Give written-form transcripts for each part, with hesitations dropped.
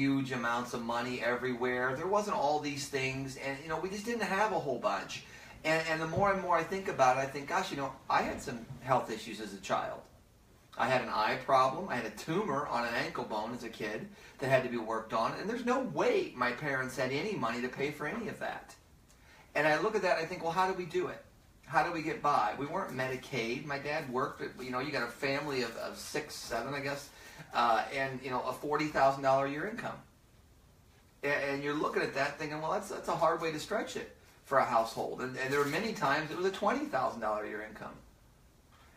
huge amounts of money everywhere. There wasn't all these things, and we just didn't have a whole bunch. And the more and more I think about it, I think, gosh, I had some health issues as a child. I had an eye problem. I had a tumor on an ankle bone as a kid that had to be worked on. And there's no way my parents had any money to pay for any of that. And I look at that and I think, well, how do we do it? How do we get by? We weren't Medicaid. My dad worked, you got a family of 6, 7, I guess, and, a $40,000 a year income. And you're looking at that thinking, well, that's a hard way to stretch it for a household. And there were many times it was a $20,000 a year income.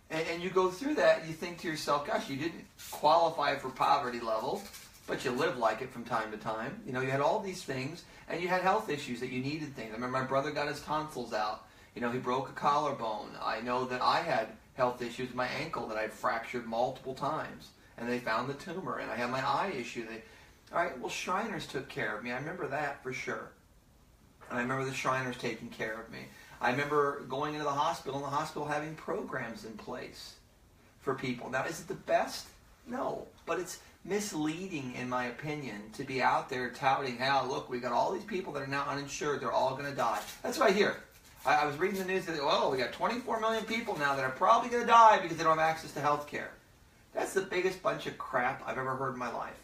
And you go through that and you think to yourself, gosh, you didn't qualify for poverty level, but you lived like it from time to time. You had all these things, and you had health issues that you needed things. I remember my brother got his tonsils out. He broke a collarbone. I know that I had health issues with my ankle that I'd fractured multiple times, and they found the tumor, and I had my eye issue. All right, well, Shriners took care of me. I remember that for sure. And I remember the Shriners taking care of me. I remember going into the hospital and the hospital having programs in place for people. Now, is it the best? No, but it's misleading, in my opinion, to be out there touting, how, look, we got all these people that are now uninsured. They're all going to die. That's what I hear. I was reading the news that, well, we got 24 million people now that are probably going to die because they don't have access to health care. That's the biggest bunch of crap I've ever heard in my life.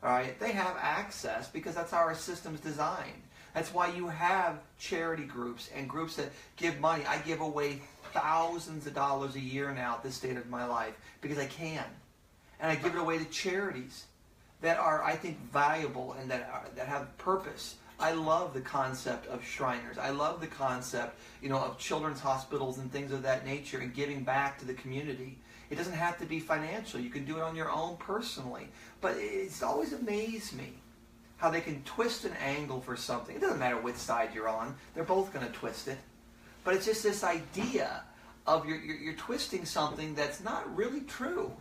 All right? They have access because that's how our system's designed. That's why you have charity groups and groups that give money. I give away thousands of dollars a year now at this stage of my life because I can. And I give it away to charities that are, I think, valuable and that have purpose. I love the concept of Shriners. I love the concept, of children's hospitals and things of that nature and giving back to the community. It doesn't have to be financial. You can do it on your own personally. But it's always amazed me how they can twist an angle for something. It doesn't matter which side you're on. They're both going to twist it. But it's just this idea of you're twisting something that's not really true.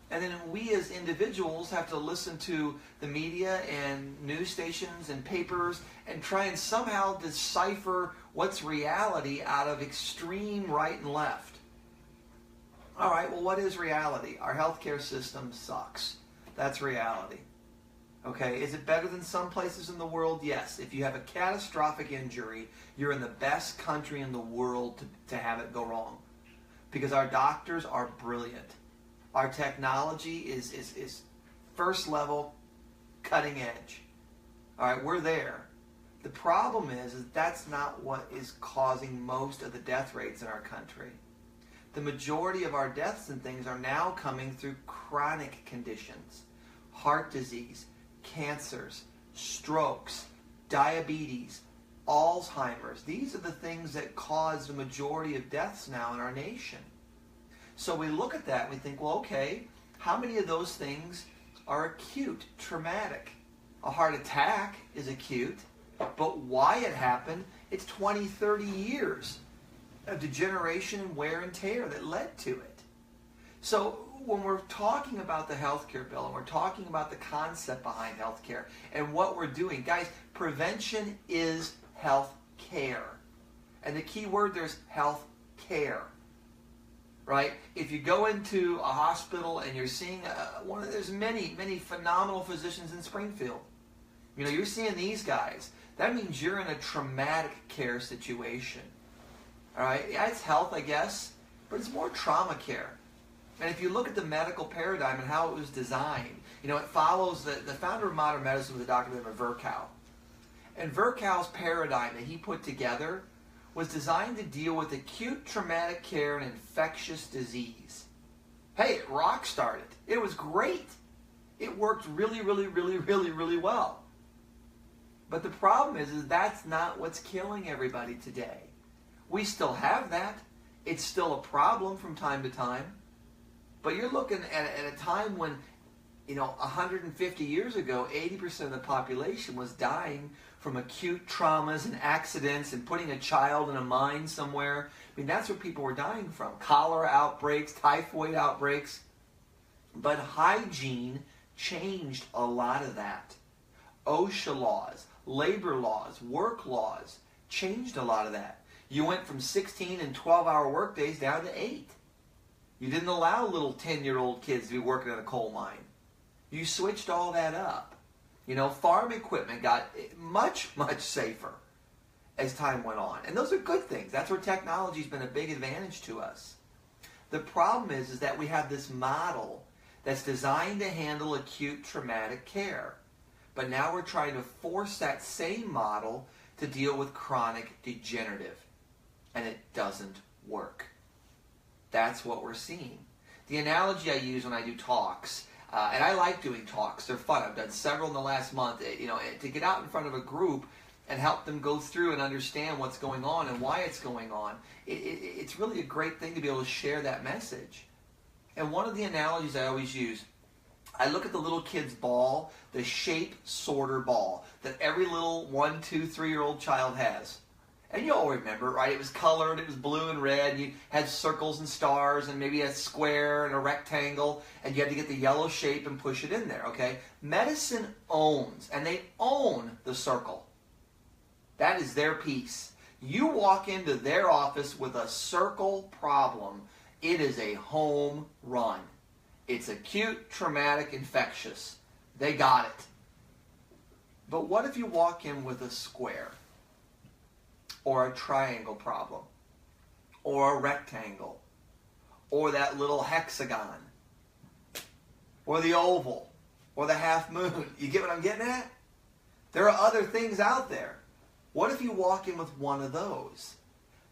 And then we as individuals have to listen to the media and news stations and papers and try and somehow decipher what's reality out of extreme right and left. All right, well, what is reality? Our healthcare system sucks. That's reality. Okay, is it better than some places in the world? Yes. If you have a catastrophic injury, you're in the best country in the world to have it go wrong. Because our doctors are brilliant. Our technology is first level, cutting edge. All right, we're there. The problem is that's not what is causing most of the death rates in our country. The majority of our deaths and things are now coming through chronic conditions. Heart disease, cancers, strokes, diabetes, Alzheimer's. These are the things that cause the majority of deaths now in our nation. So we look at that and we think, well, okay, how many of those things are acute, traumatic? A heart attack is acute, but why it happened, it's 20, 30 years of degeneration and wear and tear that led to it. So when we're talking about the healthcare bill and we're talking about the concept behind healthcare and what we're doing, guys, prevention is health care. And the key word there is health care. Right? If you go into a hospital and you're seeing there's many, many phenomenal physicians in Springfield. You're seeing these guys. That means you're in a traumatic care situation. All right? Yeah, it's health, I guess, but it's more trauma care. And if you look at the medical paradigm and how it was designed, it follows the founder of modern medicine was a doctor named Virchow. And Virchow's paradigm that he put together was designed to deal with acute traumatic care and infectious disease. Hey, it rock-started. It was great. It worked really, really, really, really, really well. But the problem is that's not what's killing everybody today. We still have that. It's still a problem from time to time. But you're looking at a time when, 150 years ago, 80% of the population was dying from acute traumas and accidents and putting a child in a mine somewhere. I mean, that's what people were dying from. Cholera outbreaks, typhoid outbreaks. But hygiene changed a lot of that. OSHA laws, labor laws, work laws changed a lot of that. You went from 16 and 12-hour workdays down to 8. You didn't allow little 10-year-old kids to be working in a coal mine. You switched all that up. Farm equipment got much, much safer as time went on. And those are good things. That's where technology's been a big advantage to us. The problem is that we have this model that's designed to handle acute traumatic care. But now we're trying to force that same model to deal with chronic degenerative. And it doesn't work. That's what we're seeing. The analogy I use when I do talks, and I like doing talks. They're fun. I've done several in the last month. To get out in front of a group and help them go through and understand what's going on and why it's going on. It's really a great thing to be able to share that message. And one of the analogies I always use, I look at the little kid's ball, the shape sorter ball that every little 1, 2, 3-year-old child has. And you all remember, right? It was colored, it was blue and red, and you had circles and stars, and maybe a square and a rectangle, and you had to get the yellow shape and push it in there, okay? Medicine owns, and they own the circle. That is their piece. You walk into their office with a circle problem, it is a home run. It's acute, traumatic, infectious. They got it. But what if you walk in with a square? Or a triangle problem? Or a rectangle? Or that little hexagon? Or the oval? Or the half moon? You get what I'm getting at? There are other things out there. What if you walk in with one of those?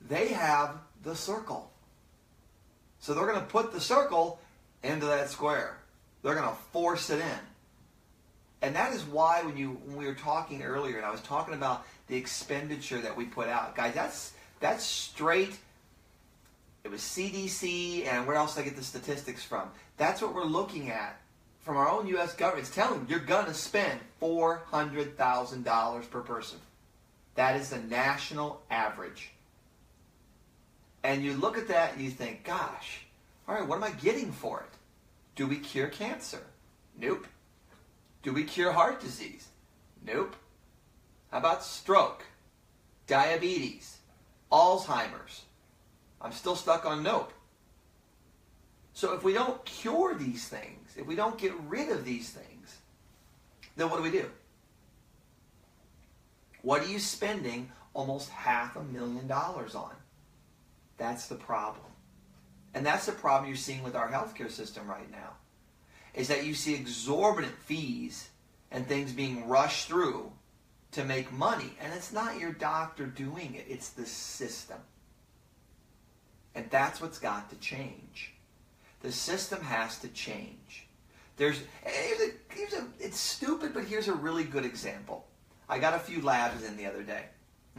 They have the circle. So they're going to put the circle into that square. They're going to force it in. And that is why when we were talking earlier, and I was talking about the expenditure that we put out. Guys, that's straight. It was CDC, and where else did I get the statistics from? That's what we're looking at from our own U.S. government. It's telling them you're going to spend $400,000 per person. That is the national average. And you look at that and you think, gosh, all right, what am I getting for it? Do we cure cancer? Nope. Do we cure heart disease? Nope. How about stroke? Diabetes? Alzheimer's? I'm still stuck on nope. So if we don't cure these things, if we don't get rid of these things, then what do? What are you spending almost $500,000 on? That's the problem. And that's the problem you're seeing with our healthcare system right now, is that you see exorbitant fees and things being rushed through to make money. And it's not your doctor doing it. It's the system. And that's what's got to change. The system has to change. It's stupid, but here's a really good example. I got a few labs in the other day,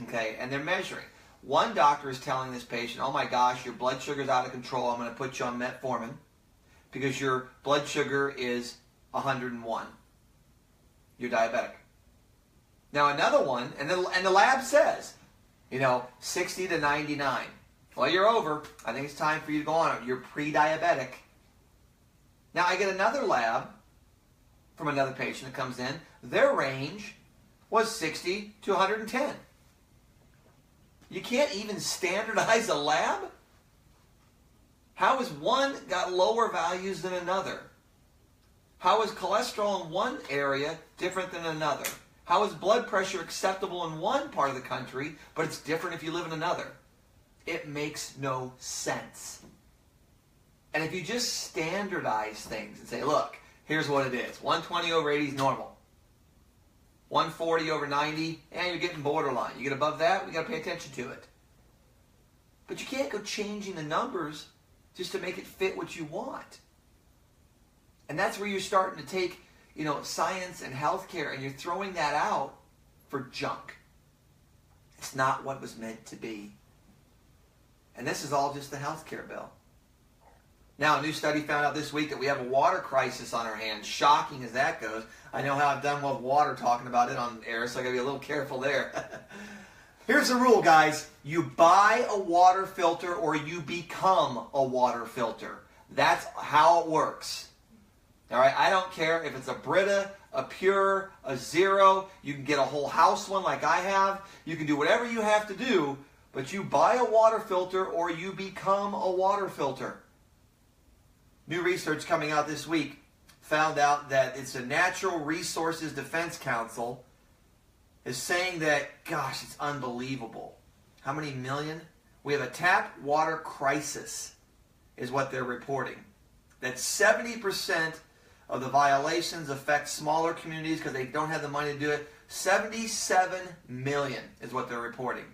okay, and they're measuring. One doctor is telling this patient, oh my gosh, your blood sugar's out of control. I'm going to put you on metformin because your blood sugar is 101. You're diabetic. Now another one, and the lab says, 60 to 99. Well, you're over. I think it's time for you to go on it. You're pre-diabetic. Now I get another lab from another patient that comes in. Their range was 60 to 110. You can't even standardize a lab? How has one got lower values than another? How is cholesterol in one area different than another? How is blood pressure acceptable in one part of the country, but it's different if you live in another? It makes no sense. And if you just standardize things and say, look, here's what it is. 120 over 80 is normal. 140 over 90, and you're getting borderline. You get above that, we got to pay attention to it. But you can't go changing the numbers just to make it fit what you want. And that's where you're starting to take, science and healthcare, and you're throwing that out for junk. It's not what it was meant to be. And this is all just the healthcare bill. Now, a new study found out this week that we have a water crisis on our hands. Shocking as that goes. I know how I've done with water talking about it on air, so I got to be a little careful there. Here's the rule, guys. You buy a water filter or you become a water filter. That's how it works. All right? I don't care if it's a Brita, a Pure, a Zero. You can get a whole house one like I have. You can do whatever you have to do, but you buy a water filter or you become a water filter. New research coming out this week. found out that it's a Natural Resources Defense Council is saying that, gosh, it's unbelievable. How many million? We have a tap water crisis is what they're reporting. That 70% of the violations affect smaller communities because they don't have the money to do it. 77 million is what they're reporting.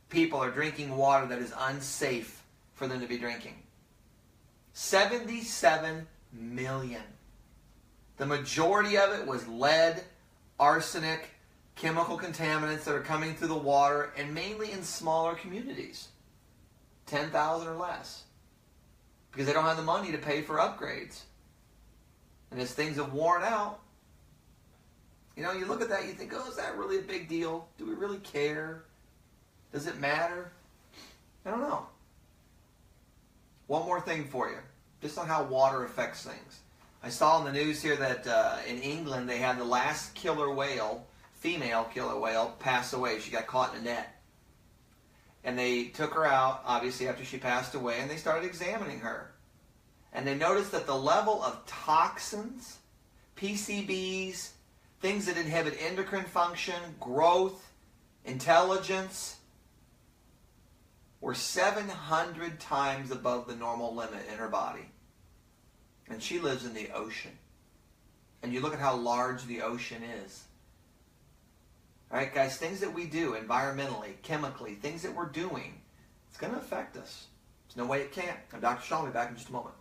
People are drinking water that is unsafe for them to be drinking. 77 million. The majority of it was lead, arsenic, chemical contaminants that are coming through the water, and mainly in smaller communities. 10,000 or less. Because they don't have the money to pay for upgrades. And as things have worn out, you know, you look at that, you think, oh, is that really a big deal? Do we really care? Does it matter? I don't know. One more thing for you, just on how water affects things. I saw in the news here that in England they had the last killer whale, female killer whale, pass away. She got caught in a net. And they took her out, obviously, after she passed away, and they started examining her. And they noticed that the level of toxins, PCBs, things that inhibit endocrine function, growth, intelligence, were 700 times above the normal limit in her body. And she lives in the ocean. And you look at how large the ocean is. All right, guys, things that we do environmentally, chemically, things that we're doing, it's going to affect us. There's no way it can't. I'm Dr. Shaw. I'll be back in just a moment.